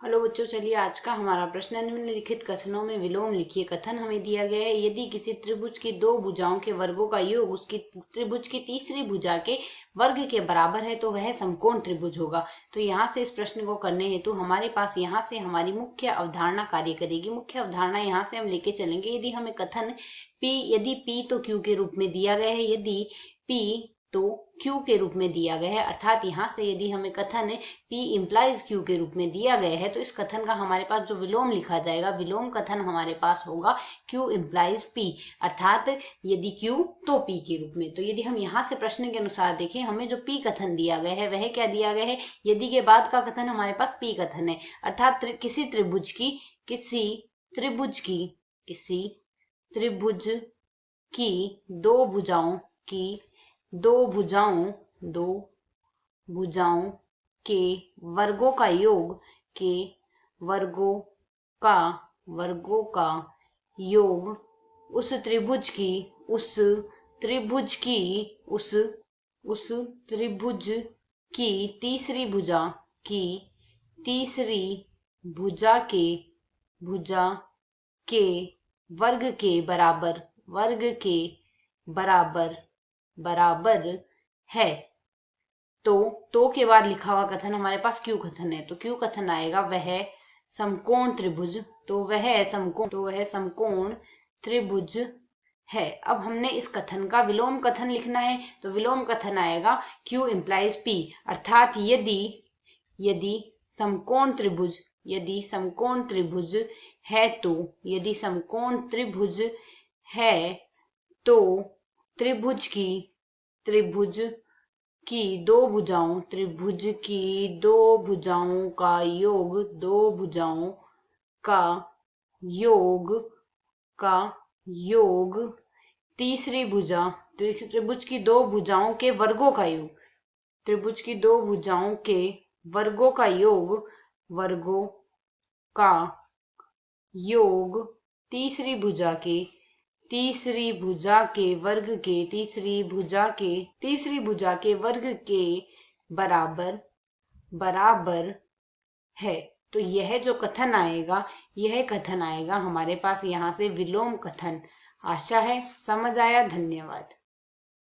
Hello बच्चों, चलिए आज का हमारा प्रश्न है निम्नलिखित कथनों में विलोम लिखिए। कथन हमें दिया गया है, यदि किसी त्रिभुज की दो भुजाओं के वर्गों का योग उसकी त्रिभुज की तीसरी भुजा के वर्ग के बराबर है तो वह समकोण त्रिभुज होगा। तो यहाँ से इस प्रश्न को करने हेतु हमारे पास यहाँ से हमारी मुख्य अवधारणा कार्य करेगी। मुख्य अवधारणा यहाँ से हम लेके चलेंगे। यदि हमें कथन यदि P तो Q के रूप में दिया गया है, यदि P तो Q के रूप में दिया गया है, अर्थात यहाँ से यदि हमें कथन P इम्प्लाइज Q के रूप में दिया गया है तो इस कथन का हमारे पास जो विलोम लिखा जाएगा, विलोम कथन हमारे पास होगा Q इम्प्लाइज P, अर्थात यदि Q तो P के रूप में। तो यदि हम यहाँ से प्रश्न के अनुसार देखें, हमें जो P कथन दिया गया है वह क्या दिया गया है, यदि के बाद का कथन हमारे पास P कथन है, अर्थात किसी त्रिभुज की दो भुजाओं के वर्गों का योग उस त्रिभुज की तीसरी भुजा के वर्ग के बराबर है। तो के बाद लिखा हुआ कथन हमारे पास Q कथन है, तो Q कथन आएगा वह समकोण त्रिभुज, तो वह समकोण त्रिभुज है। अब हमने इस कथन का विलोम कथन लिखना है, तो विलोम कथन आएगा Q इम्प्लाइज P, अर्थात यदि समकोण त्रिभुज है तो त्रिभुज की दो भुजाओं का योग तीसरी भुजा त्रिभुज की दो भुजाओं के वर्गों का योग तीसरी भुजा के वर्ग के बराबर है। तो यह जो कथन आएगा हमारे पास यहाँ से विलोम कथन। आशा है समझ आया। धन्यवाद।